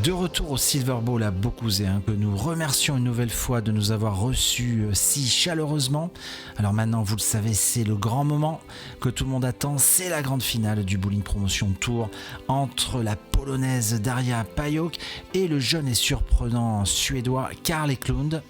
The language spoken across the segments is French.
De retour au Silver Bowl à Beaucouzé, que nous remercions une nouvelle fois de nous avoir reçus si chaleureusement. Alors maintenant, vous le savez, c'est le grand moment que tout le monde attend. C'est la grande finale du Bowling Promotion Tour entre la Polonaise Daria Pajok et le jeune et surprenant Suédois Karl Eklund.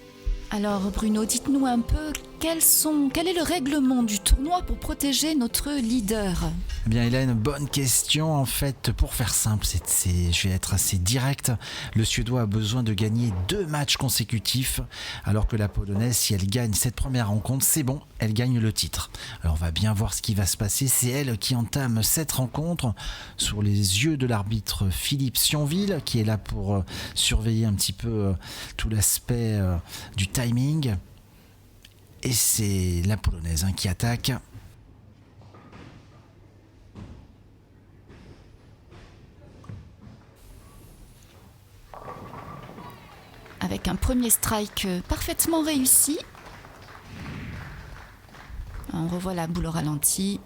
Alors Bruno, dites-nous un peu quel est le règlement du tournoi pour protéger notre leader ? Eh bien Hélène, bonne question. En fait, pour faire simple, je vais être assez direct. Le Suédois a besoin de gagner 2 matchs consécutifs, alors que la Polonaise, si elle gagne cette première rencontre, c'est bon, elle gagne le titre. Alors on va bien voir ce qui va se passer. C'est elle qui entame cette rencontre sous les yeux de l'arbitre Philippe Sionville, qui est là pour surveiller un petit peu tout l'aspect du timing. Et c'est la Polonaise qui attaque. Avec un premier strike parfaitement réussi. On revoit la boule au ralenti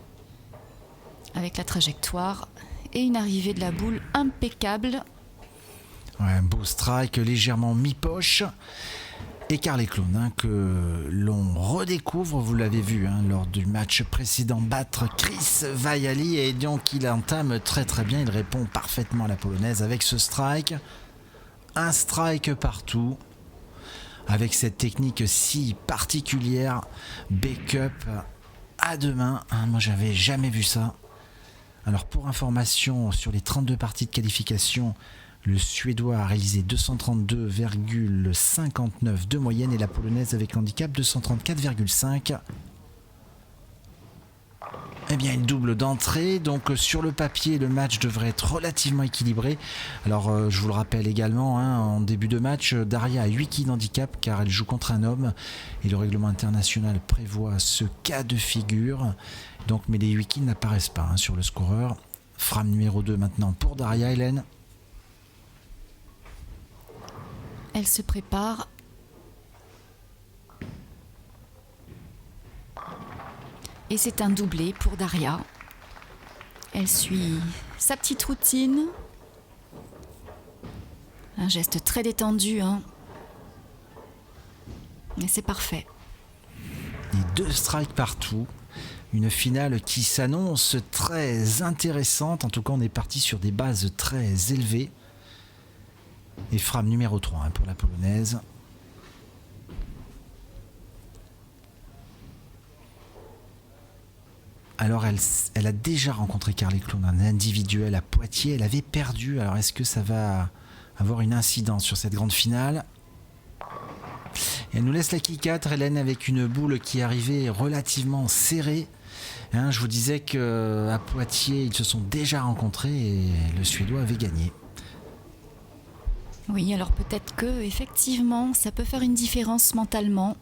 avec la trajectoire et une arrivée de la boule impeccable. Ouais, un beau strike légèrement mi-poche. Et Karl Eklund, que l'on redécouvre, vous l'avez vu lors du match précédent, battre Chris Vaiali, et donc il entame très très bien, il répond parfaitement à la Polonaise avec ce strike. Un strike partout, avec cette technique si particulière, backup à 2 mains, moi j'avais jamais vu ça. Alors pour information, sur les 32 parties de qualification, le Suédois a réalisé 232,59 de moyenne et la Polonaise avec handicap 234,5. Eh bien, une double d'entrée, donc sur le papier, le match devrait être relativement équilibré. Alors, je vous le rappelle également, en début de match, Daria a 8 kills d'handicap car elle joue contre un homme et le règlement international prévoit ce cas de figure. Donc, mais les 8 kills n'apparaissent pas sur le scoreur. Frame numéro 2 maintenant pour Daria, Hélène. Elle se prépare. Et c'est un doublé pour Daria. Elle suit sa petite routine. Un geste très détendu. Et c'est parfait. Et 2 strikes partout. Une finale qui s'annonce très intéressante. En tout cas, on est parti sur des bases très élevées. Et frame numéro 3 pour la Polonaise. Alors elle a déjà rencontré Karl Eklund, un individuel à Poitiers. Elle avait perdu. Alors est-ce que ça va avoir une incidence sur cette grande finale ? Et elle nous laisse la kill 4, Hélène, avec une boule qui arrivait relativement serrée. Je vous disais qu'à Poitiers, ils se sont déjà rencontrés et le Suédois avait gagné. Oui, alors peut-être que effectivement, ça peut faire une différence mentalement.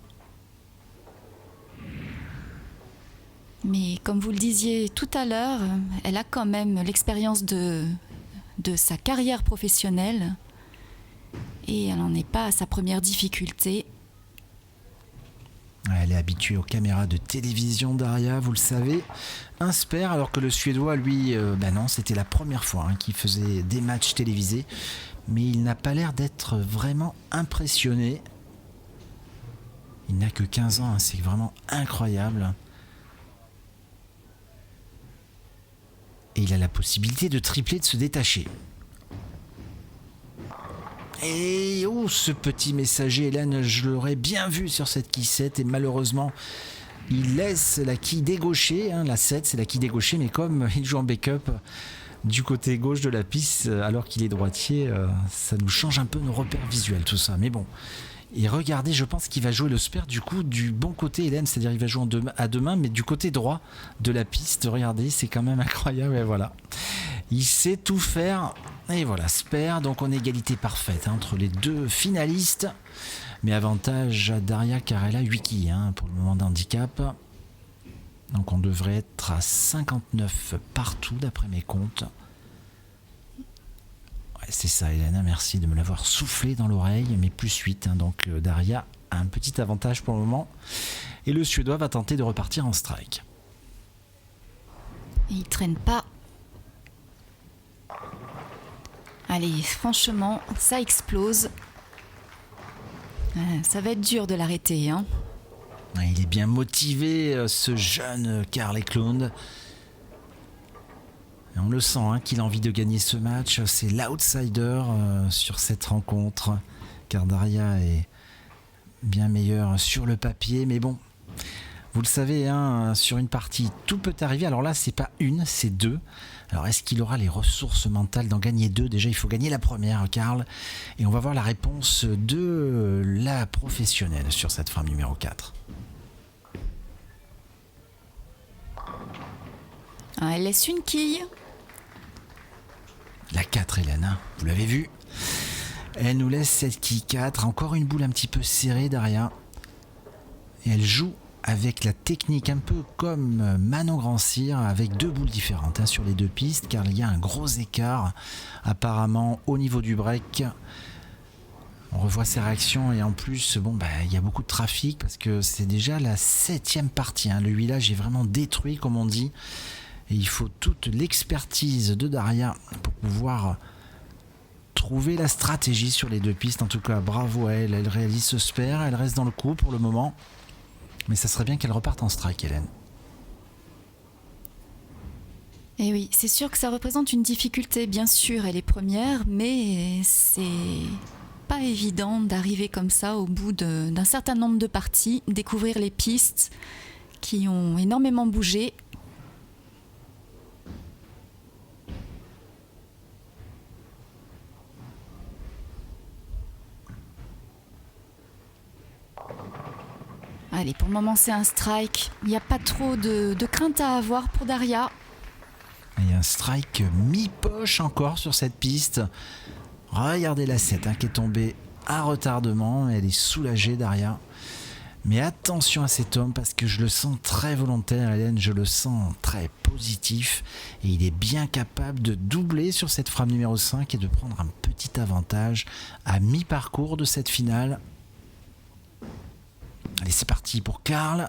Mais comme vous le disiez tout à l'heure, elle a quand même l'expérience de sa carrière professionnelle et elle n'en est pas à sa première difficulté. Elle est habituée aux caméras de télévision, Daria, vous le savez. Un spare, alors que le Suédois, lui, non, c'était la première fois qu'il faisait des matchs télévisés. Mais il n'a pas l'air d'être vraiment impressionné. Il n'a que 15 ans, c'est vraiment incroyable. Et il a la possibilité de tripler, de se détacher. Et ce petit messager, Hélène, je l'aurais bien vu sur cette quille 7 et malheureusement, il laisse la quille dégauchée. La 7, c'est la quille dégauchée, mais comme il joue en backup du côté gauche de la piste, alors qu'il est droitier, ça nous change un peu nos repères visuels, tout ça. Mais bon, et regardez, je pense qu'il va jouer le spare du coup du bon côté, Hélène, c'est-à-dire il va jouer à 2 mains, mais du côté droit de la piste. Regardez, c'est quand même incroyable, et voilà. Il sait tout faire, et voilà, spare, donc on est égalité parfaite entre les 2 finalistes, mais avantage à Daria car elle a 8 quilles pour le moment d'handicap. Donc on devrait être à 59 partout d'après mes comptes. Ouais, c'est ça, Hélène, merci de me l'avoir soufflé dans l'oreille, mais plus 8. Donc Daria a un petit avantage pour le moment. Et le Suédois va tenter de repartir en strike. Et il traîne pas. Allez, franchement, ça explose. Ça va être dur de l'arrêter, hein. Il est bien motivé, ce jeune Karl Eklund. Et on le sent qu'il a envie de gagner ce match. C'est l'outsider sur cette rencontre. Car Daria est bien meilleure sur le papier. Mais bon, vous le savez, sur une partie, tout peut arriver. Alors là, c'est pas une, c'est deux. Alors est-ce qu'il aura les ressources mentales d'en gagner deux? Déjà, il faut gagner la première, Karl. Et on va voir la réponse de la professionnelle sur cette frame numéro 4. Elle laisse une quille. La 4, Hélène, vous l'avez vu. Elle nous laisse cette quille 4. Encore une boule un petit peu serrée, Daria. Et elle joue avec la technique un peu comme Manon Grand-Cyr, avec deux boules différentes sur les deux pistes, car il y a un gros écart apparemment au niveau du break. On revoit ses réactions et en plus, il y a beaucoup de trafic parce que c'est déjà la 7e partie. Le huilage est vraiment détruit, comme on dit. Et il faut toute l'expertise de Daria pour pouvoir trouver la stratégie sur les deux pistes. En tout cas, bravo à elle. Elle réalise ce spare. Elle reste dans le coup pour le moment. Mais ça serait bien qu'elle reparte en strike, Hélène. Et oui, c'est sûr que ça représente une difficulté. Bien sûr, elle est première, mais c'est pas évident d'arriver comme ça au bout d'un certain nombre de parties, découvrir les pistes qui ont énormément bougé. Allez, pour le moment, c'est un strike. Il n'y a pas trop de crainte à avoir pour Daria. Il y a un strike mi-poche encore sur cette piste. Regardez la 7 qui est tombée à retardement. Elle est soulagée, Daria. Mais attention à cet homme parce que je le sens très volontaire, Hélène. Je le sens très positif. Et il est bien capable de doubler sur cette frame numéro 5 et de prendre un petit avantage à mi-parcours de cette finale. Allez, c'est parti pour Karl.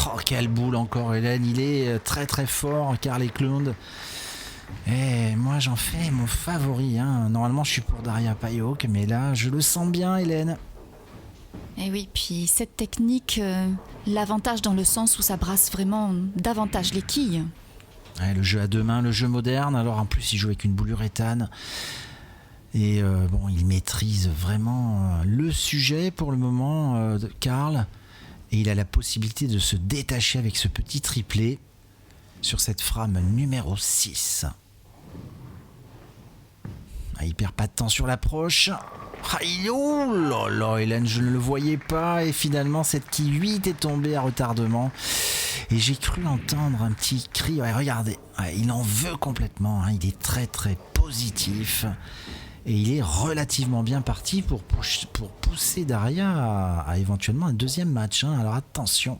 Oh, quelle boule encore, Hélène. Il est très très fort, Karl Eklund. Et moi, j'en fais mon favori. Normalement, je suis pour Daria Payok, mais là, je le sens bien, Hélène. Et oui, puis cette technique, l'avantage dans le sens où ça brasse vraiment davantage les quilles. Ouais, le jeu à deux mains, le jeu moderne. Alors, en plus, il joue avec une boule uréthane. Et il maîtrise vraiment le sujet pour le moment, Karl. Et il a la possibilité de se détacher avec ce petit triplé sur cette frame numéro 6. Il perd pas de temps sur l'approche. Oh là là, Hélène, je ne le voyais pas. Et finalement, cette quille 8 est tombée à retardement. Et j'ai cru entendre un petit cri. Ouais, regardez, il en veut complètement. Il est très très positif. Et il est relativement bien parti pour pousser Daria à éventuellement un deuxième match. Alors attention,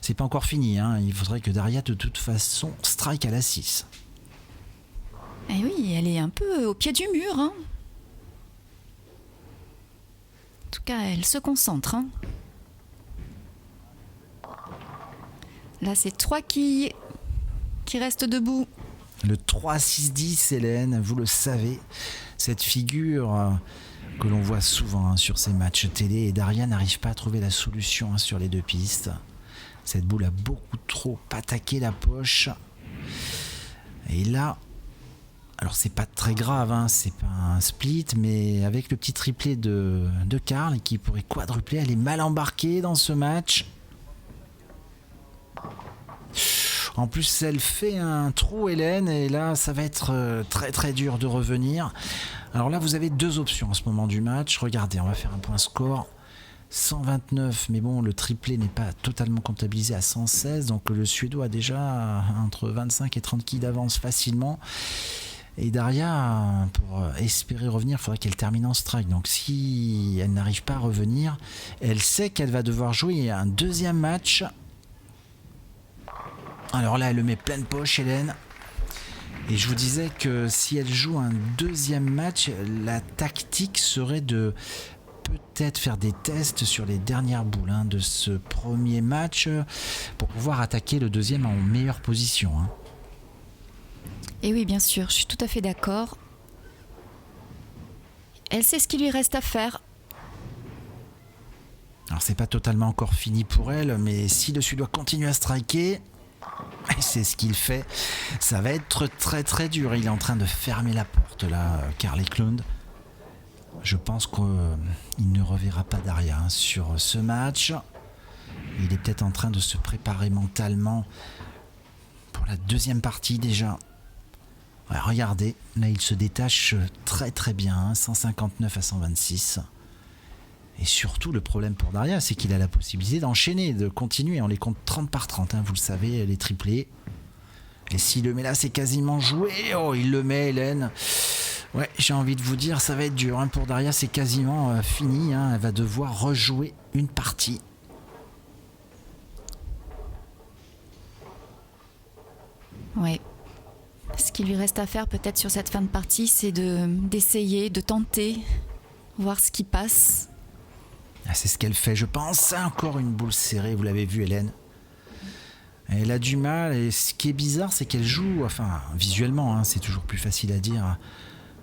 c'est pas encore fini. Il faudrait que Daria de toute façon strike à la 6. Eh oui, elle est un peu au pied du mur. En tout cas, elle se concentre. Là, c'est 3 quilles qui restent debout. Le 3-6-10, Hélène, vous le savez. Cette figure que l'on voit souvent sur ces matchs télé, et Daria n'arrive pas à trouver la solution sur les deux pistes. Cette boule a beaucoup trop attaqué la poche. Et là, alors c'est pas très grave, c'est pas un split, mais avec le petit triplé de Karl qui pourrait quadrupler, elle est mal embarquée dans ce match. En plus, elle fait un trou, Hélène, et là, ça va être très très dur de revenir. Alors là, vous avez deux options à ce moment du match. Regardez, on va faire un point score. 129, mais bon, le triplé n'est pas totalement comptabilisé à 116, donc le Suédois a déjà entre 25 et 30 quilles d'avance facilement. Et Daria, pour espérer revenir, il faudrait qu'elle termine en strike. Donc si elle n'arrive pas à revenir, elle sait qu'elle va devoir jouer un deuxième match. Alors là, elle le met pleine poche, Hélène. Et je vous disais que si elle joue un deuxième match, la tactique serait de peut-être faire des tests sur les dernières boules de ce premier match pour pouvoir attaquer le deuxième en meilleure position. Et oui, bien sûr, je suis tout à fait d'accord. Elle sait ce qu'il lui reste à faire. Alors c'est pas totalement encore fini pour elle, mais si le Suédois continue à striker, et c'est ce qu'il fait, ça va être très très dur. Il est en train de fermer la porte là, Karl Eklund. Je pense qu'il ne reverra pas Daria sur ce match. Il est peut-être en train de se préparer mentalement pour la deuxième partie déjà. Ouais, regardez, là il se détache très très bien, 159 à 126. Et surtout le problème pour Daria, c'est qu'il a la possibilité d'enchaîner, de continuer. On les compte 30 par 30, vous le savez, les triplés. Et s'il le met là, c'est quasiment joué. Oh, il le met, Hélène. Ouais, j'ai envie de vous dire, ça va être dur. Pour Daria, c'est quasiment fini. Elle va devoir rejouer une partie. Ouais. Ce qu'il lui reste à faire peut-être sur cette fin de partie, c'est d'essayer, de tenter, voir ce qui passe. C'est ce qu'elle fait, je pense. Encore une boule serrée, vous l'avez vu, Hélène. Elle a du mal, et ce qui est bizarre, c'est qu'elle joue, enfin, visuellement, c'est toujours plus facile à dire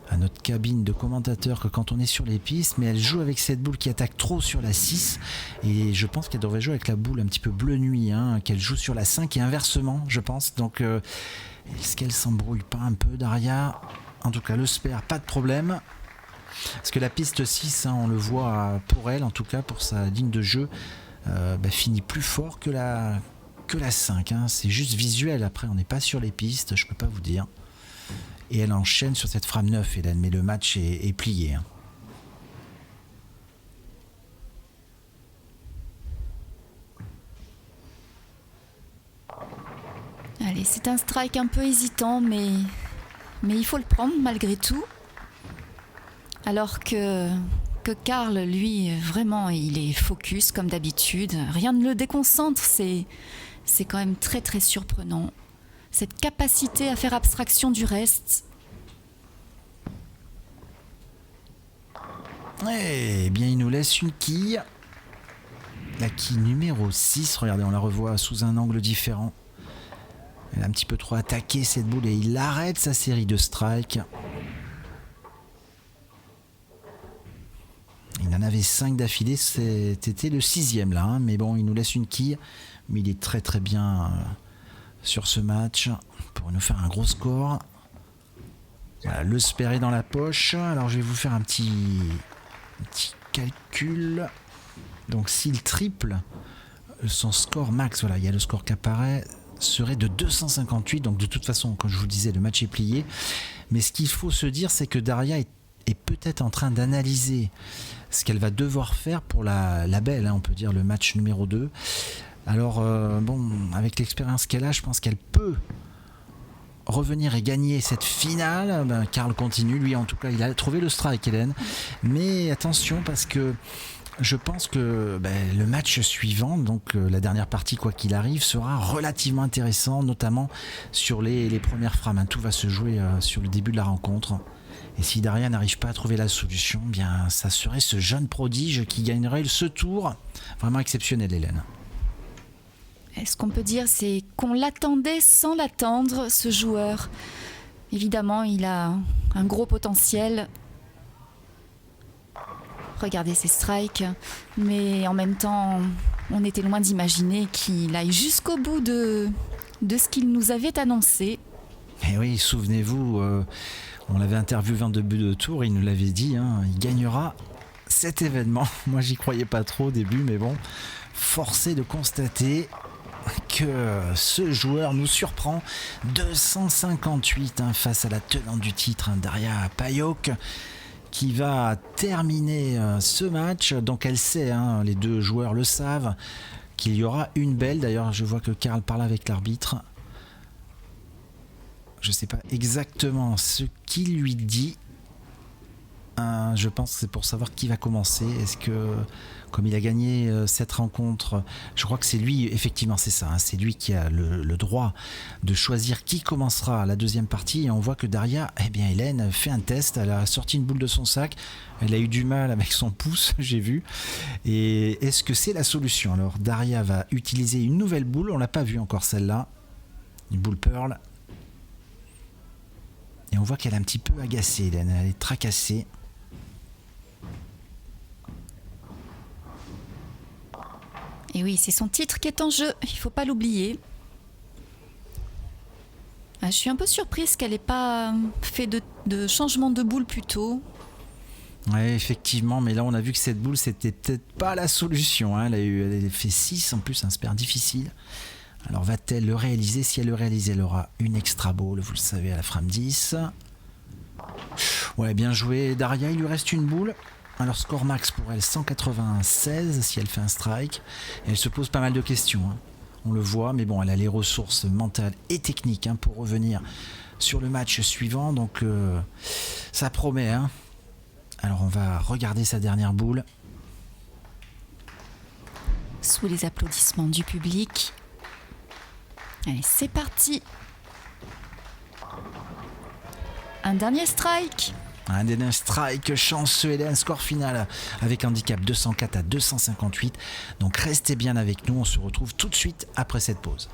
à notre cabine de commentateurs que quand on est sur les pistes, mais elle joue avec cette boule qui attaque trop sur la 6, et je pense qu'elle devrait jouer avec la boule un petit peu bleu nuit, qu'elle joue sur la 5 et inversement, je pense. Donc, est-ce qu'elle s'embrouille pas un peu, Daria? En tout cas, le spare, pas de problème. Parce que la piste 6, on le voit pour elle, en tout cas pour sa ligne de jeu, finit plus fort que la 5. C'est juste visuel, après on n'est pas sur les pistes, je peux pas vous dire. Et elle enchaîne sur cette frame 9, Hélène, mais le match est plié. Allez, c'est un strike un peu hésitant, mais il faut le prendre malgré tout. Alors que Karl, lui, vraiment, il est focus comme d'habitude. Rien ne le déconcentre, c'est quand même très très surprenant. Cette capacité à faire abstraction du reste. Eh bien, il nous laisse une quille. La quille numéro 6, regardez, on la revoit sous un angle différent. Elle a un petit peu trop attaqué cette boule et il arrête sa série de strikes. Il en avait 5 d'affilée, c'était le 6e là, mais bon, il nous laisse une quille, mais il est très très bien sur ce match pour nous faire un gros score. Voilà, le spare est dans la poche. Alors je vais vous faire un petit calcul. Donc s'il triple son score max, voilà, il y a le score qui apparaît, serait de 258. Donc de toute façon, comme je vous disais, le match est plié. Mais ce qu'il faut se dire, c'est que Daria est peut-être en train d'analyser ce qu'elle va devoir faire pour la belle, on peut dire le match numéro 2. Alors avec l'expérience qu'elle a, je pense qu'elle peut revenir et gagner cette finale. Karl continue, lui en tout cas il a trouvé le strike, Hélène, mais attention parce que je pense que le match suivant, donc la dernière partie quoi qu'il arrive, sera relativement intéressant, notamment sur les premières frames. Tout va se jouer sur le début de la rencontre. Et si Daria n'arrive pas à trouver la solution, bien ça serait ce jeune prodige qui gagnerait ce tour. Vraiment exceptionnel, Hélène. Ce qu'on peut dire, c'est qu'on l'attendait sans l'attendre, ce joueur. Évidemment, il a un gros potentiel. Regardez ses strikes, mais en même temps, on était loin d'imaginer qu'il aille jusqu'au bout de ce qu'il nous avait annoncé. Et oui, souvenez-vous, on l'avait interviewé en début de tour, il nous l'avait dit, il gagnera cet événement. Moi, j'y croyais pas trop au début, mais bon, forcé de constater que ce joueur nous surprend. 258 face à la tenante du titre, Daria Payok, qui va terminer ce match. Donc elle sait, les deux joueurs le savent, qu'il y aura une belle. D'ailleurs, je vois que Karl parle avec l'arbitre. Je ne sais pas exactement ce qu'il lui dit. Je pense que c'est pour savoir qui va commencer. Est-ce que, comme il a gagné cette rencontre, je crois que c'est lui, effectivement c'est ça, c'est lui qui a le droit de choisir qui commencera la deuxième partie. Et on voit que Daria, Hélène fait un test, elle a sorti une boule de son sac, elle a eu du mal avec son pouce, j'ai vu. Et est-ce que c'est la solution? Alors Daria va utiliser une nouvelle boule, on l'a pas vu encore celle-là, une boule Pearl. Et on voit qu'elle est un petit peu agacée, Hélène, elle est tracassée. Et oui, c'est son titre qui est en jeu, il ne faut pas l'oublier. Je suis un peu surprise qu'elle n'ait pas fait de changement de boule plus tôt. Oui, effectivement, mais là on a vu que cette boule c'était peut-être pas la solution. Hein. Elle a fait 6 en plus, un super difficile. Alors va-t-elle le réaliser? Si elle le réalise, elle aura une extra ball, vous le savez, à la frame 10. Ouais, bien joué Daria, il lui reste une boule. Alors score max pour elle 196 si elle fait un strike. Et elle se pose pas mal de questions. Hein. On le voit, mais bon, elle a les ressources mentales et techniques pour revenir sur le match suivant. Donc ça promet. Hein. Alors on va regarder sa dernière boule. Sous les applaudissements du public. Allez, c'est parti. Un dernier strike. Un dernier strike chanceux, et un score final avec handicap 204 à 258. Donc restez bien avec nous, on se retrouve tout de suite après cette pause.